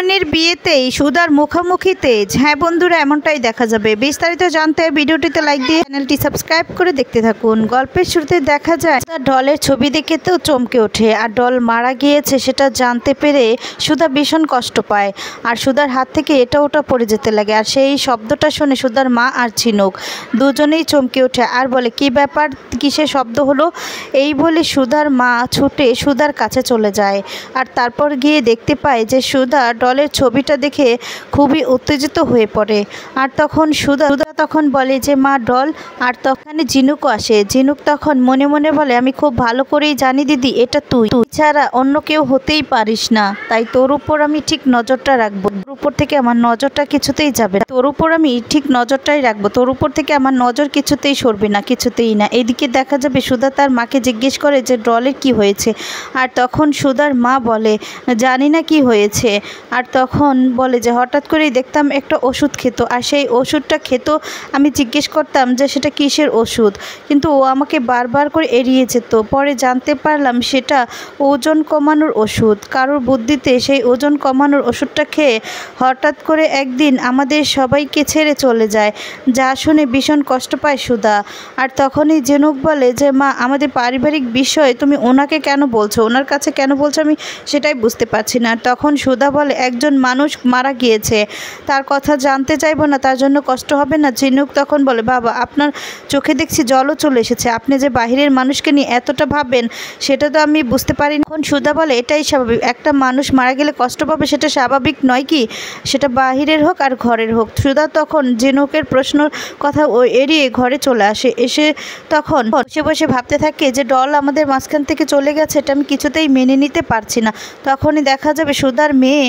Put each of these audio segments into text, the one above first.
মামুনির বিয়েতেই সুধার মুখোমুখি তেজ। হ্যাঁ বন্ধুরা, এমনটাই দেখা যাবে। বিস্তারিত জানতে ভিডিওটিতে লাইক দিয়ে চ্যানেলটি সাবস্ক্রাইব করে দেখতে থাকুন। গল্পের শুরুতে দেখা যায় ডলের ছবি দেখে তো চমকে ওঠে, আর ডল মারা গিয়েছে সেটা জানতে পেরে সুধা ভীষণ কষ্ট পায়, আর সুধার হাত থেকে এটা ওটা পড়ে যেতে লাগে। আর সেই শব্দটা শুনে সুধার মা আর ঝিনুক দুজনেই চমকে ওঠে আর বলে, কি ব্যাপার, কিসের শব্দ হলো? এই বলে সুধার মা ছুটে সুধার কাছে চলে যায়, আর তারপর গিয়ে দেখতে পায় যে সুধা ডলের ছবিটা দেখে খুবই উত্তেজিত হয়ে পড়ে। আর তখন সুধা তখন বলে যে মা, ডল। আর তখন ঝিনুকও আসে। ঝিনুক তখন মনে মনে বলে, আমি খুব ভালো করেই জানি দিদি, এটা তুই ছাড়া অন্য কেউ হতেই পারিস না, তাই তোর উপর আমি ঠিক নজরটা রাখবো। তোর উপর থেকে আমার নজরটা কিছুতেই যাবে না, তোর উপর আমি ঠিক নজরটাই রাখবো, তোর উপর থেকে আমার নজর কিছুতেই সরবে না, কিছুতেই না। এদিকে দেখা যাবে সুধা তার মাকে জিজ্ঞেস করে যে ডলের কি হয়েছে। আর তখন সুধার মা বলে, জানি না কি হয়েছে। আর তখন বলে যে হঠাৎ করেই দেখতাম একটা ওষুধ খেত, আর সেই ওষুধটা খেত, আমি জিজ্ঞেস করতাম যে সেটা কিসের ওষুধ, কিন্তু ও আমাকে বারবার করে এড়িয়ে যেত। পরে জানতে পারলাম সেটা ওজন কমানোর ওষুধ। কারোর বুদ্ধিতে সেই ওজন কমানোর ওষুধটা খেয়ে হঠাৎ করে একদিন আমাদের সবাইকে ছেড়ে চলে যায়, যা শুনে ভীষণ কষ্ট পায় সুধা। আর তখনই ঝিনুক বলে যে মা, আমাদের পারিবারিক বিষয় তুমি ওনাকে কেন বলছো, ওনার কাছে কেন বলছো, আমি সেটাই বুঝতে পারছি না। তখন সুধা বলে, একজন মানুষ মারা গিয়েছে, তার কথা জানতে চাইবো না, তার জন্য কষ্ট হবে না? ঝিনুক তখন বলে, বাবা, আপনার চোখে দেখছি জলও চলে এসেছে, আপনি যে বাহিরের মানুষকে নিয়ে এতটা ভাবেন সেটা তো আমি বুঝতে পারি না। তখন সুধা বলে, এটাই স্বাভাবিক, একটা মানুষ মারা গেলে কষ্ট পাবে, সেটা স্বাভাবিক নয় কি? সেটা বাহিরের হোক আর ঘরের হোক। সুধা তখন ঝিনুকের প্রশ্নর কথা এড়িয়ে ঘরে চলে আসে। এসে তখন বসে বসে ভাবতে থাকে যে ডল আমাদের মাঝখান থেকে চলে গেছে, এটা আমি কিছুতেই মেনে নিতে পারছি না। তখনই দেখা যাবে সুধার মেয়ে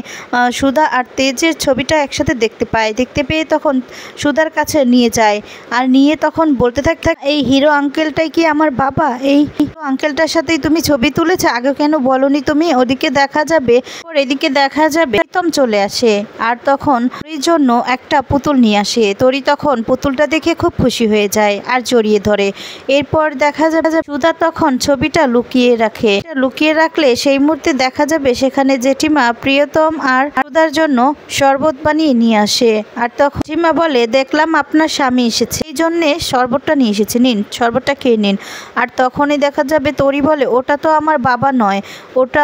সুধা আর তেজের ছবিটা একসাথে দেখতে পায়। দেখতে পেয়ে তখন সুধার কাছে নিয়ে যায়, আর নিয়ে তখন বলতে থাকে, এই হিরো আঙ্কেলটাই কি আমার বাবা? এই হিরো আঙ্কেলটার সাথেই তুমি ছবি তুলেছো, আগে কেন বলনি তুমি? ওদিকে দেখা যাবে এদিকে দেখা যাবে প্রথম চলে আসে, আর তখন তোরির জন্য একটা পুতুল নিয়ে আসে। তোরি তখন পুতুলটা দেখে খুব খুশি হয়ে যায় আর জড়িয়ে ধরে। এরপর দেখা যাবে সুধা তখন ছবিটা লুকিয়ে রাখলে সেই মুহূর্তে দেখা যাবে সেখানে জেঠিমা প্রিয়তম আর সুধার জন্য শরবত বানিয়ে নিয়ে আসে। আর তখন জেঠিমা বলে, দেখলাম আপনার স্বামী এসেছে, এই জন্যে শরবতটা নিয়ে এসেছে, নিন শরবতটা খেয়ে নিন। আর তখনই দেখা যাবে তোরি বলে, ওটা তো আমার বাবা নয়, ওটা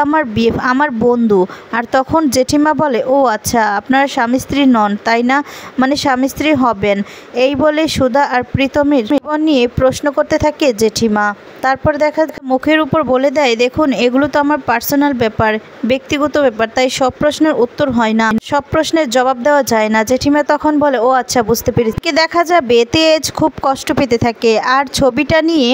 আমার বন্ধু। আর তখন জেঠিমা বলে, ও আচ্ছা, আপনারা স্বামী স্ত্রী নন তাই না, মানে স্বামী স্ত্রী হবেন। এই বলে সুধা আর প্রীতমের জীবন নিয়ে প্রশ্ন করতে থাকে জেঠিমা। তারপর দেখা মুখের উপর বলে দেয়, দেখুন এগুলো তো আমার পার্সোনাল ব্যাপার, ব্যক্তিগত ব্যাপার, তাই সব প্রশ্নের উত্তর হয় না, সব প্রশ্নের জবাব দেওয়া যায় না। জেঠিমা তখন বলে, ও আচ্ছা, বুঝতে পেরেছি। দেখা যাবে তেজ খুব কষ্ট পেতে থাকে, আর ছবিটা নিয়ে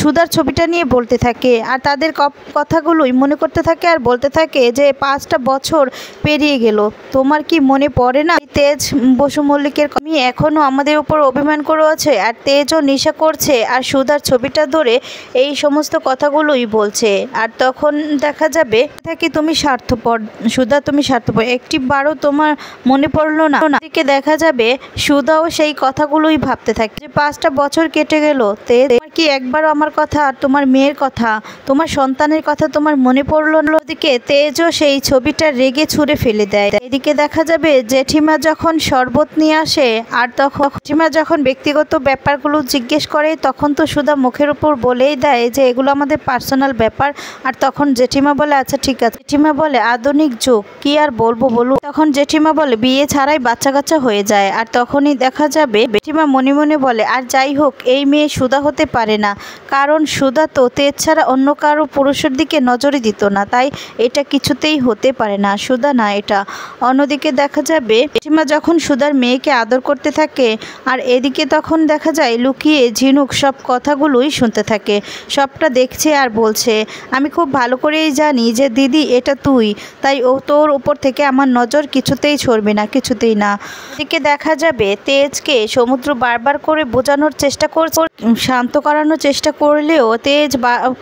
সুধার ছবিটা নিয়ে বলতে থাকে, আর তাদের কথাগুলোই মনে করতে থাকে, আর বলতে থাকে যে 5টা বছর পেরিয়ে গেল, তোমার কি মনে পড়ে না তেজ বসু মল্লিকের? আমি এখনো আমাদের উপর অভিমান করে আছে, আর তেজও নেশা করছে, আর সুধার ছবিটা ধরে এই সমস্ত কথাগুলোই বলছে। আর তখন দেখা যাবে থাকি, তুমি স্বার্থপর সুধা, তুমি স্বার্থপর, একটি বারও তোমার মনে পড়লো না? এদিকে দেখা যাবে সুধাও সেই কথাগুলোই ভাবতে থাকে যে 5টা বছর কেটে গেল, তেজ তোমার কি একবারও আমার কথা, আর তোমার মেয়ের কথা, তোমার সন্তানের কথা তোমার মনে পড়লো না? ওদিকে তেজও সেই ছবিটা রেগে ছুঁড়ে ফেলে দেয়। এদিকে দেখা যাবে জেঠিমা যখন শরবত নিয়ে আসে, আর তখন জেঠিমা যখন ব্যক্তিগত ব্যাপারগুলো জিজ্ঞেস করে, তখন তো সুধা মুখের উপর বলেই দেয় যে এগুলো আমাদের পার্সোনাল ব্যাপার। আর তখন জেঠিমা বলে, আচ্ছা ঠিক আছে। জেঠিমা বলে, আধুনিক যুগ, কি আর বলবো বলুন। তখন জেঠিমা বলে, বিয়ে ছাড়াই বাচ্চা কাচ্চা হয়ে যায়। আর তখনই দেখা যাবে জেঠিমা মনে মনে বলে, আর যাই হোক, এই মেয়ে সুধা হতে পারে না, কারণ সুধা তো তেজ ছাড়া অন্য কারো পুরুষের দিকে নজরই দিত না, তাই এটা কিছুতেই হতে পারে না, সুধা না এটা। অন্যদিকে দেখা যাবে জেঠিমা যখন সুধার মেয়েকে আদর করতে থাকে, আর এদিকে তখন দেখা যায় লুকিয়ে ঝিনুক সব কথাগুলোই শুনতে থাকে, সবটা দেখছে আর বলছে, আমি খুব ভালো করেই জানি যে দিদি এটা তুই, তাই তোর উপর থেকে আমার নজর কিছুতেই সরবে না, কিছুতেই না। এদিকে দেখা যাবে তেজকে সমুদ্র বারবার করে বোঝানোর চেষ্টা করছে, শান্ত করানোর চেষ্টা করলেও তেজ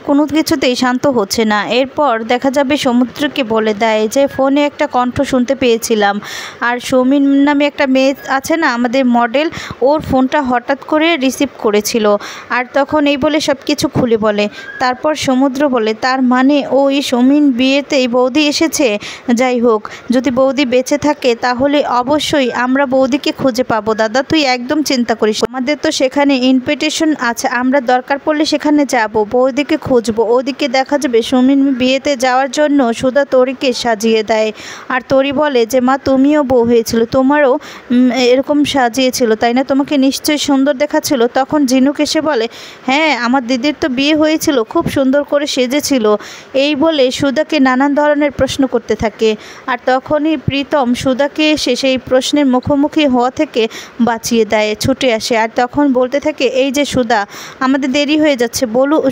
কোনো কিছুতেই শান্ত হচ্ছে না। এরপর দেখা যাবে সমুদ্রকে বলে বলে দেয় যে ফোনে একটা কণ্ঠ শুনতে পেয়েছিলাম, আর সৌমিন নামে একটা মেয়ে আছে না আমাদের মডেল, ওর ফোনটা হঠাৎ করে রিসিভ করেছিল। আর তখন এই বলে সব কিছু খুলে বলে। তারপর সমুদ্র বলে তার মানে ওই সৌমিন বিয়েতেই বৌদি এসেছে। যাই হোক, যদি বৌদি বেঁচে থাকে তাহলে অবশ্যই আমরা বৌদিকে খুঁজে পাবো দাদা, তুই একদম চিন্তা করিস। আমাদের তো সেখানে ইনভিটেশন আছে, আমরা দরকার পড়লে সেখানে যাব, বৌদিকে খুঁজবো। ওদিকে দেখা যাবে সৌমিন বিয়েতে যাওয়ার জন্য সুধা তরিকে সাজিয়ে দেয়। আর তরি বলে যে মা তুমিও বউ হয়েছিল, তোমারও এরকম সাজিয়েছিল তাই না, তোমাকে নিশ্চয়ই সুন্দর দেখাচ্ছিল। তখন ঝিনুক এসে বলে হ্যাঁ আমার দিদির তো বিয়ে হয়েছিল, খুব সুন্দর করে সেজেছিল। এই বলে সুধাকে নানান ধরনের প্রশ্ন করতে থাকে। আর তখনই প্রীতম সুধাকে এসে সেই প্রশ্নের মুখোমুখি হওয়া থেকে বাঁচিয়ে দেয়, ছুটে আসে। আর তখন বলতে থাকে এই যে সুধা, আমাদের দেরি হয়ে যাচ্ছে,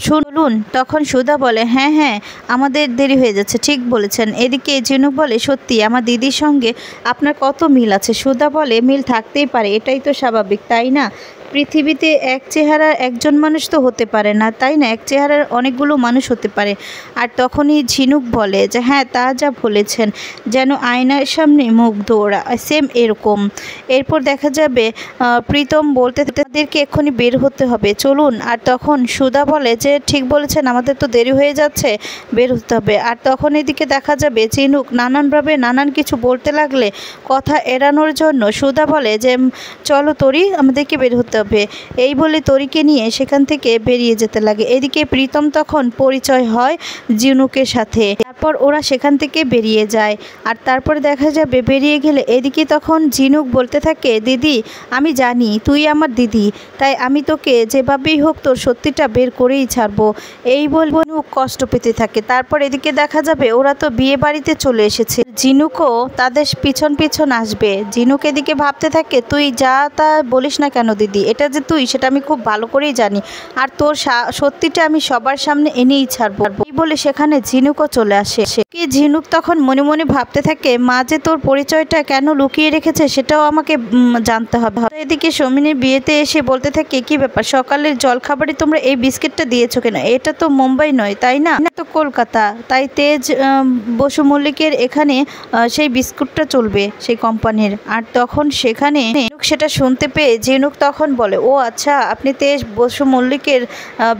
শুনুন। তখন সুধা বলে হ্যাঁ হ্যাঁ আমাদের দেরি হয়ে যাচ্ছে, ঠিক বলেছেন। এদিকে ঝিনুক বলে সত্যি আমার দিদির সঙ্গে আপনার কত মিল আছে। সুধা বলে মিল থাকতেই পারে, এটাই তো স্বাভাবিক তাই না, পৃথিবীতে এক চেহারার একজন মানুষ তো হতে পারে না তাই না, এক চেহারার অনেকগুলো মানুষ হতে পারে। আর তখনই ঝিনুক বলে যে হ্যাঁ তা যা বলেছেন, যেন আয়নার সামনে মুখ দৌড়া, সেম এরকম। এরপর দেখা যাবে প্রীতম বলতে তাদেরকে এক্ষুনি বের হতে হবে, চলুন। আর তখন সুধা বলে যে ঠিক বলেছেন, আমাদের তো দেরি হয়ে যাচ্ছে, বের হতে হবে। আর তখন এদিকে দেখা যাবে ঝিনুক নানানভাবে নানান কিছু বলতে লাগলে কথা এড়ানোর জন্য সুধা বলে যে চলো তরি, আমাদেরকে বের হতে হবে। এই বলে তরিকে নিয়ে সেখান থেকে বেরিয়ে যেতে লাগে। এদিকে প্রীতম তখন পরিচয় হয় ঝিনুকের সাথে, তারপর ওরা সেখান থেকে বেরিয়ে যায়। আর তারপর দেখা যাবে বেরিয়ে গেলে এদিকে তখন ঝিনুক বলতে থাকে দিদি আমি জানি তুই আমার দিদি, তাই আমি তোকে যেভাবেই হোক তোর সত্যিটা বের করেই ছাড়বো। এই বলবো কষ্ট পেতে থাকে। তারপর এদিকে দেখা যাবে ওরা তো বিয়ে বাড়িতে চলে এসেছে, ঝিনুকও তাদের পিছন পিছন আসবে। ঝিনুক এদিকে ভাবতে থাকে তুই যা তা বলিস না কেন দিদি, এটা যে তুই সেটা আমি খুব ভালো করেই জানি, আর তোর সত্যিটা আমি সবার সামনে এনেই ছাড়বো। এই বলে সেখানে ঝিনুকও চলে আসে। কি ঝিনুক তখন মনে মনে ভাবতে থাকে মা যে তোর পরিচয়টা কেন লুকিয়ে রেখেছে সেটাও আমাকে জানতে হবে। এদিকে সৌমিনের বিয়েতে এসে বলতে থাকে কি ব্যাপার, সকালের জলখাবারে তোমরা এই বিস্কিটটা দিয়েছো কেন, এটা তো মুম্বাই নয় তাই না, তো কলকাতা, তাই তেজ বসু মল্লিকের এখানে সেই বিস্কুটটা চলবে সেই কোম্পানির। আর তখন সেখানে সেটা শুনতে পেয়ে ঝিনুক তখন বলে ও আচ্ছা, আপনি তেজ বসু মল্লিকের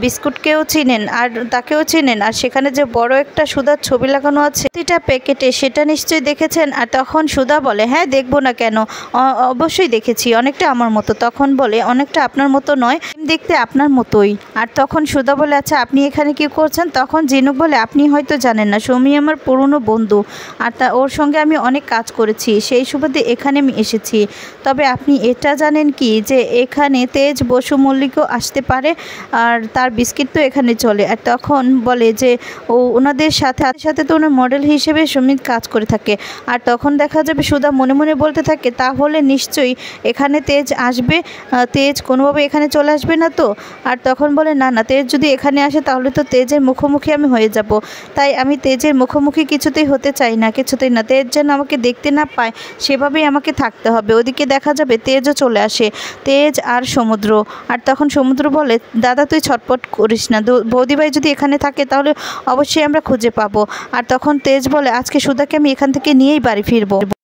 বিস্কুটকেও চিনেন আর তাকেও চিনেন, আর সেখানে যে বড় একটা সুধার ছবি লাগানো আছে প্রতিটা প্যাকেটে, সেটা নিশ্চয়ই দেখেছেন। আর তখন সুধা বলে হ্যাঁ দেখবো না কেন, অবশ্যই দেখেছি, অনেকটা আমার মতো। তখন বলে অনেকটা আপনার মতো নয়, দেখতে আপনার মতোই। আর তখন সুধা বলে আচ্ছা আপনি এখানে কি করছেন। তখন ঝিনুক বলে আপনি হয়তো জানেন না, সৌমি আমার পুরনো বন্ধু, আর ওর সঙ্গে আমি অনেক কাজ করেছি, সেই সুবাদে এখানে আমি এসেছি। তবে আপনি এটা জানেন কি যে এখানে তেজ বসু মল্লিকও আসতে পারে, আর তার বিস্কিট তো এখানে চলে। আর তখন বলে যে ওনাদের সাথে সাথে তো ওনার মডেল হিসেবে সুমিত কাজ করে থাকে। আর তখন দেখা যাবে সুধা মনে মনে বলতে থাকে তাহলে নিশ্চয়ই এখানে তেজ আসবে, তেজ কোনোভাবে এখানে চলে আসবে না তো। আর তখন বলে না না, তেজ যদি এখানে আসে তাহলে তো তেজের মুখোমুখি আমি হয়ে যাব, তাই আমি তেজের মুখোমুখি কিছুতেই হতে চাই না, কিছুতেই না, তেজ যেন আমাকে দেখতে না পায় সেভাবেই আমাকে থাকতে হবে। ওদিকে দেখা যাবে তেজও চলে আসে, তেজ আর সমুদ্র। আর তখন সমুদ্র বলে দাদা তুই ছটপট করিস না, বৌদিভাই যদি এখানে থাকে তাহলে অবশ্যই আমরা খুঁজে পাবো। আর তখন তেজ বলে আজকে সুধাকে আমি এখান থেকে নিয়েই বাড়ি ফিরবো।